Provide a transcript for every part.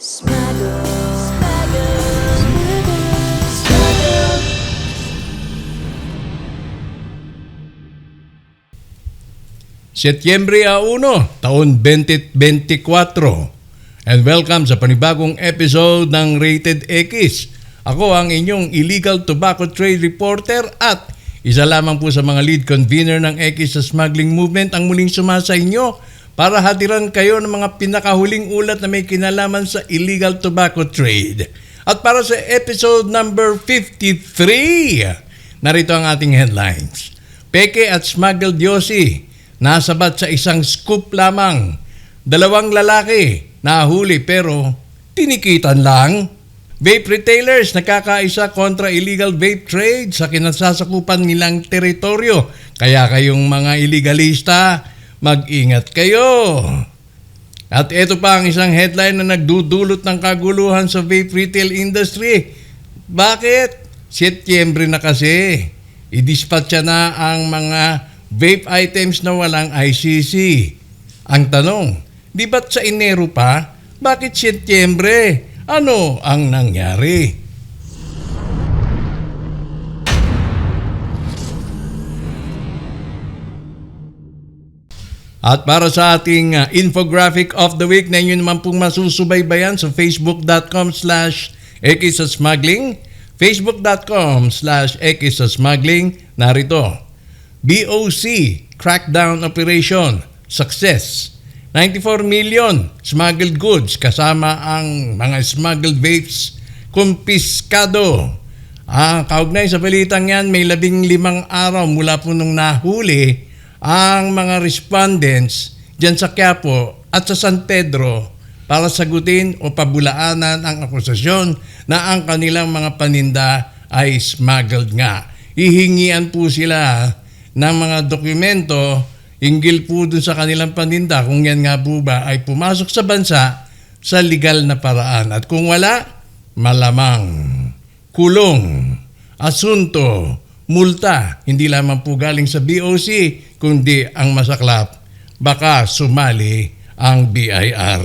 Smuggle, smuggle, smuggle, smuggle. Setyembre 1, taon 2024. And welcome sa panibagong episode ng Rated X. Ako ang inyong illegal tobacco trade reporter at isa lamang po sa mga lead convener ng X sa smuggling movement ang muling sumasa inyo para hatiran kayo ng mga pinakahuling ulat na may kinalaman sa illegal tobacco trade. At para sa episode number 53, narito ang ating headlines. Peke at smuggled yosi, nasabat sa isang scoop lamang. 2 lalaki, nahuli pero tinikitan lang. Vape retailers nakakaisa kontra illegal vape trade sa kinasasakupan nilang teritoryo. Kaya kayong mga illegalista, mag-ingat kayo. At ito pa ang isang headline na nagdudulot ng kaguluhan sa vape retail industry. Bakit? Setyembre na kasi. I-dispatcha na ang mga vape items na walang ICC. Ang tanong, di ba't sa Enero pa? Bakit Setyembre? Ano ang nangyari? At para sa ating infographic of the week na inyo naman pong masusubaybayan sa facebook.com/ekisasmuggling, facebook.com/ekisasmuggling, narito. BOC, crackdown operation, success. 94 million smuggled goods kasama ang mga smuggled vapes, kumpiskado. Kaugnay sa balitang yan, may 15 araw mula po nung nahuli ang mga respondents dyan sa Quiapo at sa San Pedro para sagutin o pabulaanan ang akusasyon na ang kanilang mga paninda ay smuggled nga. Hihingian po sila ng mga dokumento hinggil po dun sa kanilang paninda kung yan nga po ba ay pumasok sa bansa sa legal na paraan. At kung wala, malamang kulong, asunto, multa, hindi lamang po galing sa BOC, kundi ang masaklap, baka sumali ang BIR.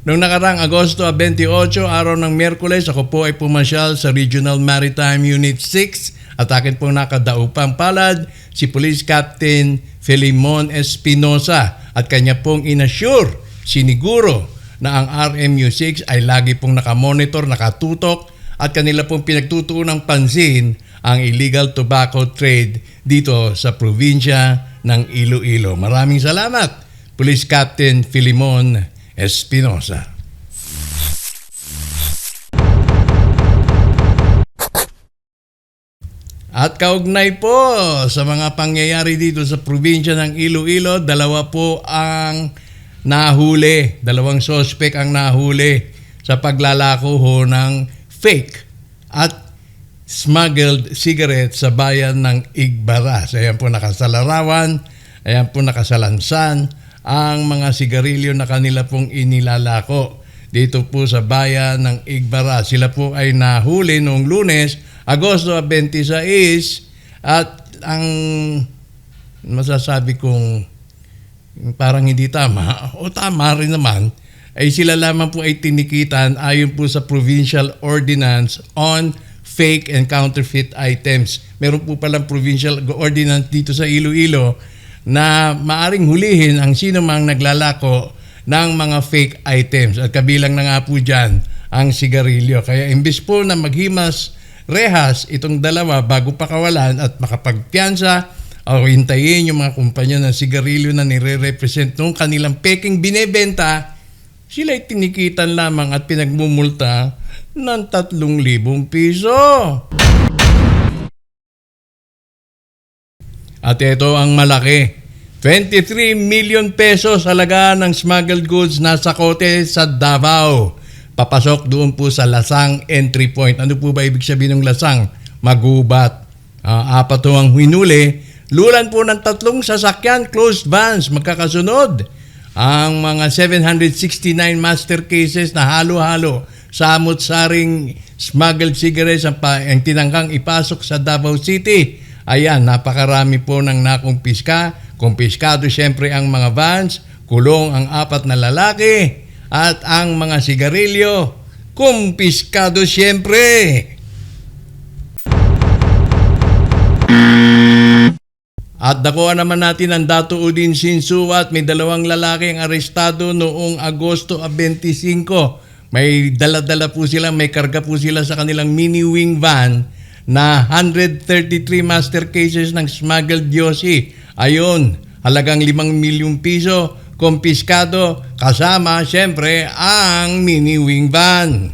Noong nakarang Agosto 28, araw ng Miyerkules, ako po ay pumasyal sa Regional Maritime Unit 6 at akin pong nakadaupang palad si Police Captain Filimon Espinosa at kanya pong inassure, siniguro na ang RMU6 ay lagi pong nakamonitor, nakatutok at kanila pong pinagtutuon ng pansin ang illegal tobacco trade dito sa probinsya ng Iloilo. Maraming salamat, Police Captain Filimon Espinosa. At kaugnay po sa mga pangyayari dito sa probinsya ng Iloilo, 2 po ang nahuli, 2 suspect ang nahuli sa paglalako ho ng fake at smuggled cigarettes sa bayan ng Igbaras. Ayan po nakasalarawan, ayan po nakasalansan ang mga sigarilyo na kanila pong inilalako dito po sa bayan ng Igbaras. Sila po ay nahuli noong Lunes, Agosto 26 at ang masasabi kong parang hindi tama o tama rin naman ay sila lamang po ay tinikitan ayon po sa Provincial Ordinance on Fake and Counterfeit Items. Meron po palang Provincial Ordinance dito sa Iloilo na maaring hulihin ang sino mang naglalako ng mga fake items at kabilang na nga po dyan ang sigarilyo. Kaya imbis po na maghimas rehas itong 2 bago pakawalan at makapagpiyansa o hintayin yung mga kumpanya ng sigarilyo na nire-represent nung kanilang peking binebenta, sila'y tinikitan lamang at pinagmumulta ng 3,000 piso. At ito ang malaki. 23 million pesos halaga ng smuggled goods na sakote sa Davao. Papasok doon po sa Lasang entry point. Ano po ba ibig sabihin ng Lasang? Magubat. 4 ang hinuli. Lulan po ng 3 sasakyan, closed vans, magkakasunod. Ang mga 769 master cases na halo-halo, samot-saring smuggled cigarettes ang tinangkang ipasok sa Davao City. Ayan, napakarami po ng nakumpiska. Kumpiskado siyempre ang mga vans, kulong ang 4 na lalaki at ang mga sigarilyo, kumpiskado siyempre. At dakuha naman natin ang Dato Udin Sinsuat, may 2 lalaki ang arestado noong Agosto 25. May dala-dala po sila, may karga po sila sa kanilang mini wing van na 133 master cases ng smuggled yosi. Ayon, halagang 5 milyong piso, kumpiskado, kasama siyempre ang mini wing van.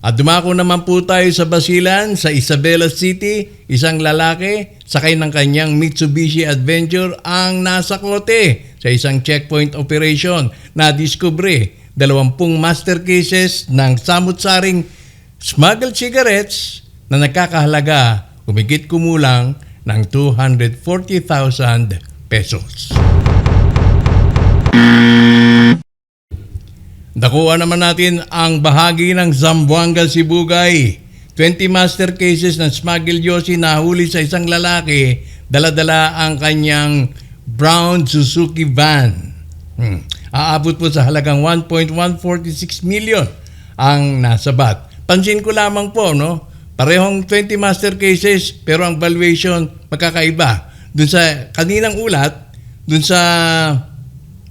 At dumako naman po tayo sa Basilan, sa Isabela City, isang lalaki sakay ng kanyang Mitsubishi Adventure ang nasa kote sa isang checkpoint operation. Nadiskubre 20 master cases ng samut-saring smuggled cigarettes na nagkakahalaga humigit kumulang ng 240,000 pesos. Dakuha naman natin ang bahagi ng Zamboanga, Sibugay. 20 master cases ng smuggled yosi nahuli sa isang lalaki, dala-dala ang kanyang brown Suzuki van. Aabot po sa halagang 1.146 million ang nasabat. Pansin ko lamang po, no? Parehong 20 master cases pero ang valuation magkakaiba. Dun sa kaninang ulat, dun sa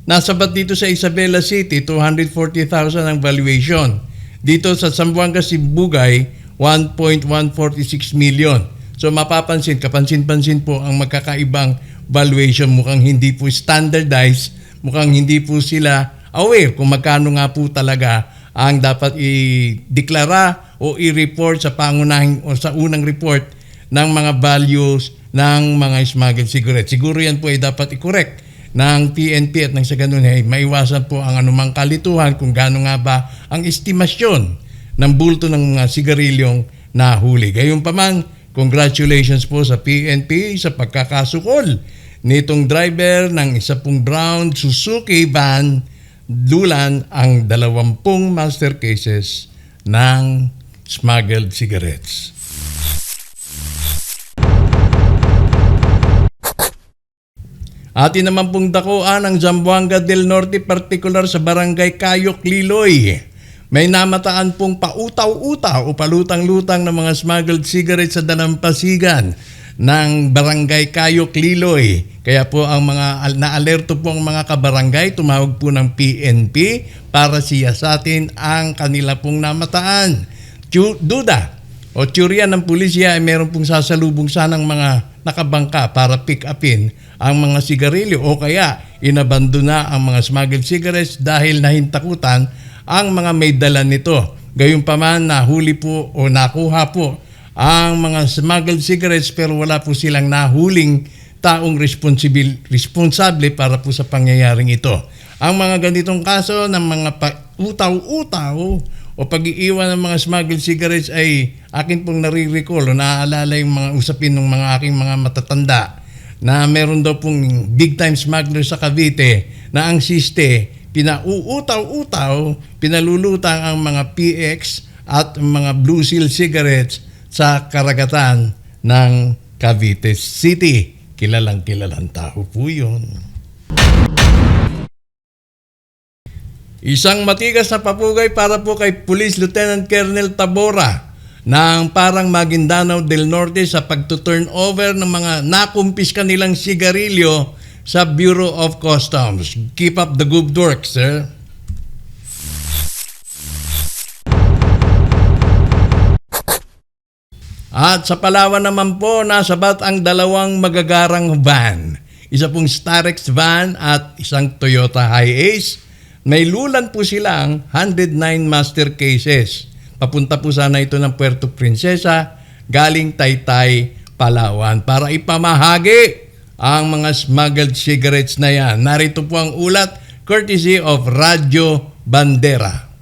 nasabat dito sa Isabela City, 240,000 ang valuation. Dito sa Zamboanga, Sibugay, 1.146 million. So mapapansin, kapansin-pansin po ang magkakaibang valuation. Mukhang hindi po standardized, mukhang hindi po sila aware kung magkano nga po talaga ang dapat i-deklara o i-report sa pangunahing o sa unang report ng mga values ng mga smuggled cigarettes. Siguro yan po ay dapat i-correct ng PNP at nang sa ganun ay maiwasan po ang anumang kalituhan kung gaano nga ba ang estimasyon ng bulto ng mga sigarilyong nahuli. Gayunpaman, congratulations po sa PNP sa pagkakasukol nitong driver ng isa pong brown Suzuki van, dulan ang 20 master cases ng smuggled cigarettes. Atin naman pong dakuan ang Zamboanga del Norte, partikular sa Barangay Kayok, Liloy. May namataan pong pautaw-utaw o palutang-lutang ng mga smuggled cigarettes sa dalampasigan ng Barangay Kayok, Liloy. Kaya po ang mga na-alerto po ang mga kabarangay, tumawag po ng PNP para siyasatin ang kanila pong namataan. Duda o tsurya ng pulisya ay meron pong sasalubong sanang mga nakabangka para pick upin ang mga sigarilyo o kaya inabandona ang mga smuggled cigarettes dahil nahintakutan ang mga may dala nito. Gayunpaman, nahuli po o nakuha po ang mga smuggled cigarettes pero wala po silang nahuling taong responsable para po sa pangyayaring ito. Ang mga ganitong kaso ng mga utaw-utaw o pag-iiwan ng mga smuggled cigarettes ay akin pong nare-recall o naaalala yung mga usapin ng mga aking mga matatanda na meron daw pong big time smuggler sa Cavite na ang siste, pinauutaw-utaw, pinalulutang ang mga PX at mga Blue Seal cigarettes sa karagatan ng Cavite City. Kilalang tao po yun. Isang matigas na papugay para po kay Police Lieutenant Colonel Tabora ng parang Maguindanao del Norte sa pagtuturn over ng mga nakumpiska nilang sigarilyo sa Bureau of Customs. Keep up the good work, sir. At sa Palawan naman po, nasabat ang 2 magagarang van. Isa pong Starex van at isang Toyota Hiace. May lulan po silang 109 master cases. Papunta po sana ito ng Puerto Princesa, galing Taytay, Palawan, para ipamahagi ang mga smuggled cigarettes na yan. Narito po ang ulat, courtesy of Radyo Bandera.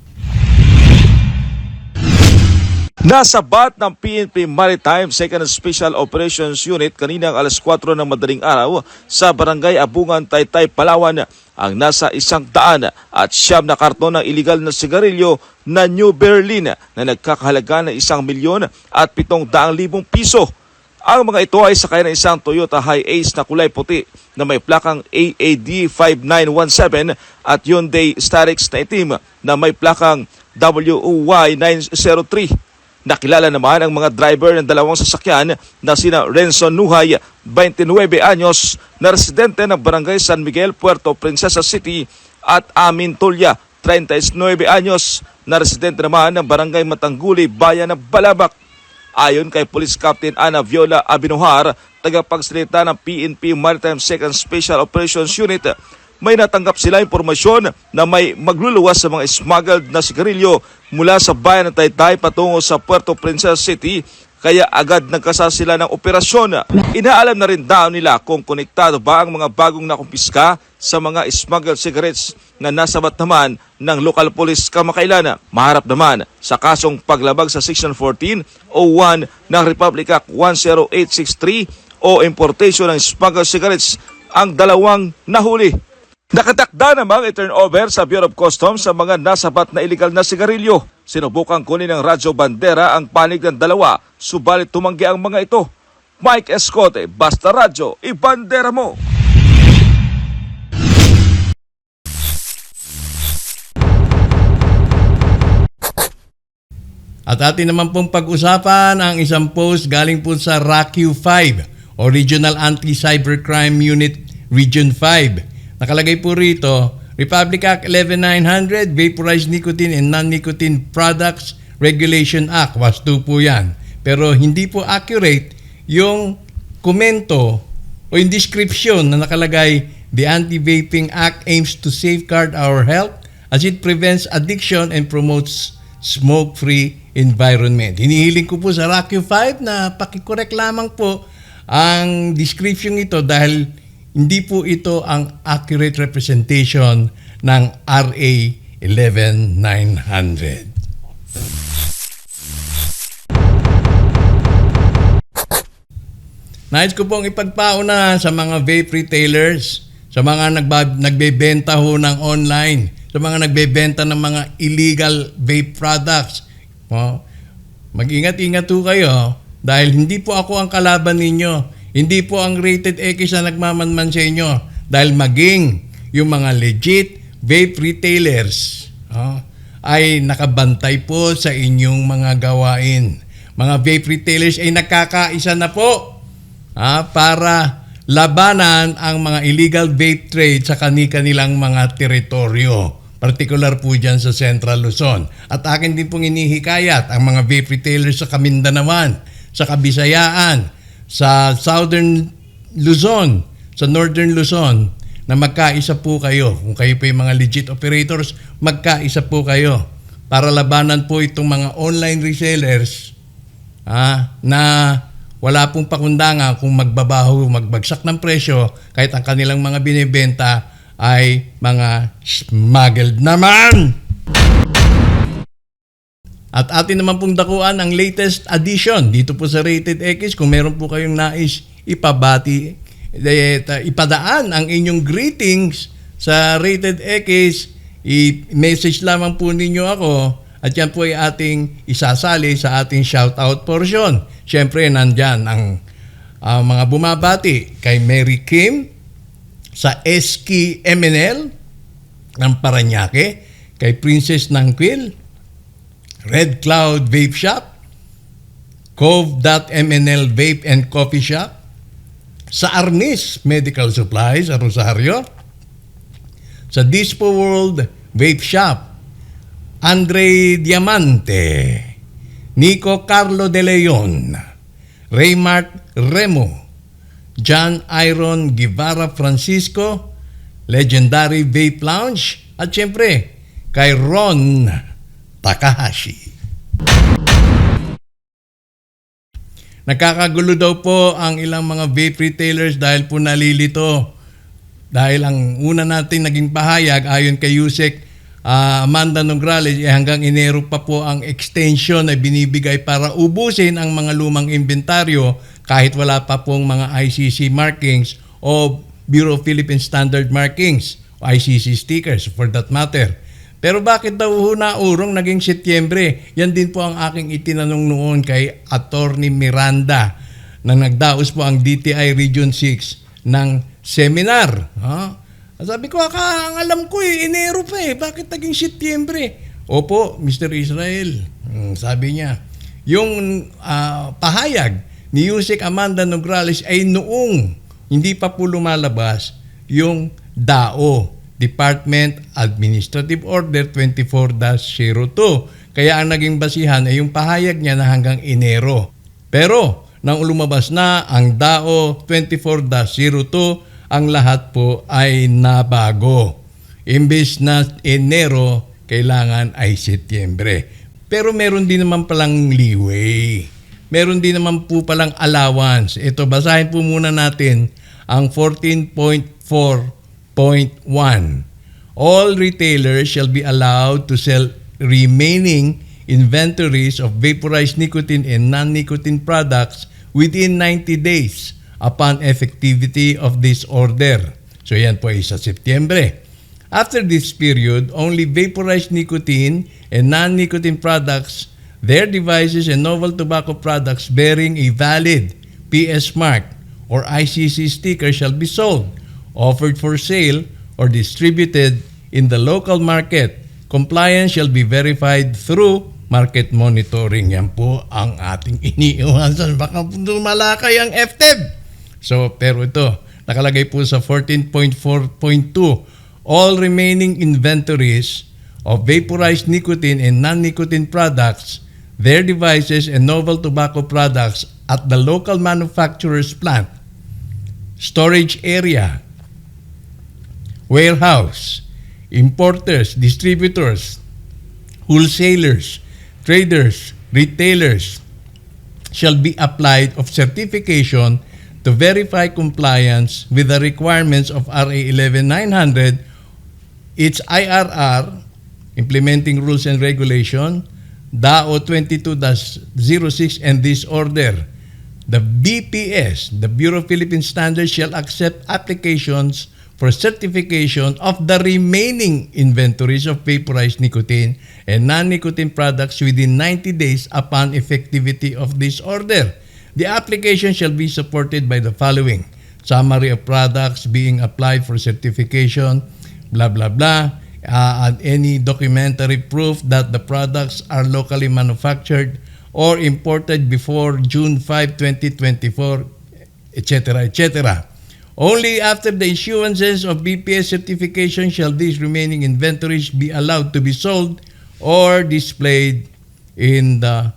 Nasabat ng PNP Maritime 2nd Special Operations Unit kaninang alas 4 ng madaling araw sa Barangay Abungan, Taytay, Palawan ang nasa 100 at 9 na karton ng iligal na sigarilyo na New Berlin na nagkakahalaga ng 1,700,000 piso. Ang mga ito ay sakay ng isang Toyota Hi-Ace na kulay puti na may plakang AAD 5917 at Hyundai Starex na itim na may plakang WUY 903. Nakilala naman ang mga driver ng dalawang sasakyan na sina Renzo Nuhay, 29 anyos, na residente ng Barangay San Miguel, Puerto Princesa City, at Amin Tulya, 39 anyos, na residente naman ng Barangay Matangguli, Bayan ng Balabac. Ayon kay Police Captain Ana Viola Abinuhar, tagapagsalita ng PNP Maritime 2nd Special Operations Unit, may natanggap sila impormasyon na may magluluwas sa mga smuggled na sigarilyo mula sa bayan ng Taytay patungo sa Puerto Princesa City, kaya agad nagkasa sila ng operasyon. Inaalam na rin daw nila kung konektado ba ang mga bagong nakumpiska sa mga smuggled cigarettes na nasabat naman ng local police kamakailan. Maharap naman sa kasong paglabag sa Section 14 o 1 ng Republic Act 10863 o importation ng smuggled cigarettes ang dalawang nahuli. Nakatakda namang i-turnover sa Bureau of Customs sa mga nasabat na illegal na sigarilyo. Sinubukang kunin ng Radyo Bandera ang panig ng dalawa, subalit tumanggi ang mga ito. Mike Escote, Basta Radyo, ibandera mo! At atin naman pong pag-usapan ang isang post galing po sa RACU 5 o Regional Anti-Cybercrime Unit Region 5. Nakalagay po rito, Republic Act 11900, Vaporized Nicotine and Non-Nicotine Products Regulation Act, was 2 po yan. Pero hindi po accurate yung komento o yung description na nakalagay, the Anti-Vaping Act aims to safeguard our health as it prevents addiction and promotes smoke-free environment. Hinihiling ko po sa RACU 5 na pakicorrect lamang po ang description ito dahil hindi po ito ang accurate representation ng RA 11900. Nais ko pong ipagpauna sa mga vape retailers, sa mga nagbebenta ho ng online, sa mga nagbebenta ng mga illegal vape products. Mag-ingat-ingat ho kayo dahil hindi po ako ang kalaban ninyo. Hindi po ang Rated X na nagmamanman sa inyo dahil maging yung mga legit vape retailers ay nakabantay po sa inyong mga gawain. Mga vape retailers ay nakakaisa na po para labanan ang mga illegal vape trade sa kanilang mga teritoryo. Particular po dyan sa Central Luzon. At akin din pong inihikayat ang mga vape retailers sa Kamindanawan, sa Kabisayaan, sa Southern Luzon, sa Northern Luzon, na magkaisa po kayo. Kung kayo po yung mga legit operators, magkaisa po kayo para labanan po itong mga online resellers na wala pong pakundangan kung magbabaho, magbagsak ng presyo kahit ang kanilang mga binibenta ay mga smuggled naman. At atin naman pong dakuan ang latest addition dito po sa Rated X. Kung meron po kayong nais ipabati, ipadaan ang inyong greetings sa Rated X, i-message lamang po ninyo ako at yan po ay ating isasali sa ating shoutout portion. Siyempre, nandyan ang mga bumabati kay Mary Kim sa SK MNL ng Parañaque, kay Princess Nangquil, Red Cloud Vape Shop, Cove.MNL Vape and Coffee Shop, sa Arnis Medical Supplies sa Rosario, sa Dispo World Vape Shop, Andre Diamante, Nico Carlo De Leon, Raymart Remo, John Iron Guevara Francisco, Legendary Vape Lounge, at syempre kay Ron Takahashi. Nakakagulo daw po ang ilang mga vape retailers dahil po nalilito. Dahil ang una natin naging pahayag ayon kay Yusek Amanda Nograles hanggang Enero pa po ang extension na binibigay para ubusin ang mga lumang inventaryo kahit wala pa pong mga ICC markings o Bureau of Philippine Standard Markings o ICC stickers for that matter. Pero bakit daw naurong naging Setyembre? Yan din po ang aking itinanong noon kay Attorney Miranda na nagdaos po ang DTI Region 6 ng seminar. Sabi ko, ang alam ko Enero pa bakit naging Setyembre? Opo, Mr. Israel, sabi niya, yung pahayag ni Yusek Amanda Nograles ay noong hindi pa po lumalabas yung DAO, Department Administrative Order 24-02. Kaya ang naging basihan ay yung pahayag niya na hanggang Enero. Pero nang lumabas na ang DAO 24-02, ang lahat po ay nabago. Imbes na Enero, kailangan ay Setyembre. Pero meron din naman palang leeway. Meron din naman po palang allowance. Ito, basahin po muna natin ang 14.4.1. All retailers shall be allowed to sell remaining inventories of vaporized nicotine and non-nicotine products within 90 days upon effectivity of this order. So yan po ay sa Setyembre. After this period, only vaporized nicotine and non-nicotine products, their devices and novel tobacco products bearing a valid PS mark or ICC sticker shall be sold, offered for sale, or distributed in the local market. Compliance shall be verified through market monitoring. Yan po ang ating iniiwasan. Baka dumalakay ang FTEB. So, pero ito, nakalagay po sa 14.4.2. All remaining inventories of vaporized nicotine and non-nicotine products, their devices, and novel tobacco products at the local manufacturer's plant, storage area, warehouse, importers, distributors, wholesalers, traders, retailers shall be applied of certification to verify compliance with the requirements of RA 11900, its IRR, Implementing Rules and Regulation, DAO 22-06, and this order. The BPS, the Bureau of Philippine Standards, shall accept applications for certification of the remaining inventories of vaporized nicotine and non-nicotine products within 90 days upon effectivity of this order. The application shall be supported by the following: summary of products being applied for certification, blah, blah, blah, and any documentary proof that the products are locally manufactured or imported before June 5, 2024, etc., etc. Only after the issuances of BPS certification shall these remaining inventories be allowed to be sold or displayed in the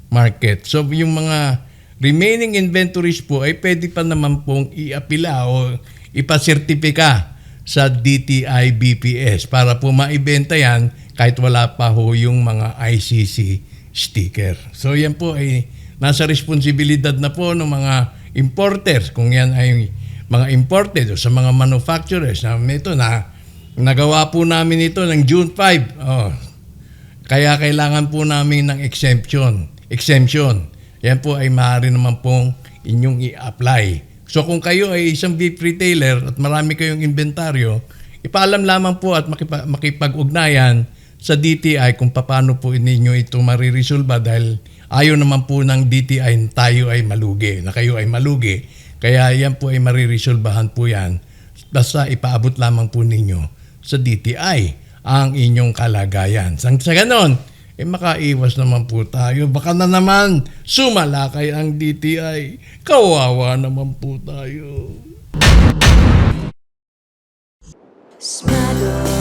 market. So yung mga remaining inventories po ay pwede pa naman pong iapila o ipasertipika sa DTI BPS para po maibenta yan kahit wala pa ho yung mga ICC sticker. So yan po ay nasa responsibilidad na po ng mga importers kung yan ay mga imported o sa mga manufacturers na ito na nagawa po namin ito ng June 5. Kaya kailangan po namin ng exemption. Yan po ay maaari naman pong inyong i-apply. So kung kayo ay isang vape retailer at marami kayong inventaryo, ipaalam lamang po at makipag-ugnayan sa DTI kung paano po ninyo ito mariresolba dahil ayaw naman po ng DTI na tayo ay malugi, na kayo ay malugi. Kaya yan po ay mariresolbahan po yan. Basta ipaabot lamang po ninyo sa DTI ang inyong kalagayan. Sa ganon, makaiwas naman po tayo. Baka na naman sumalakay ang DTI. Kawawa naman po tayo. Smuggle.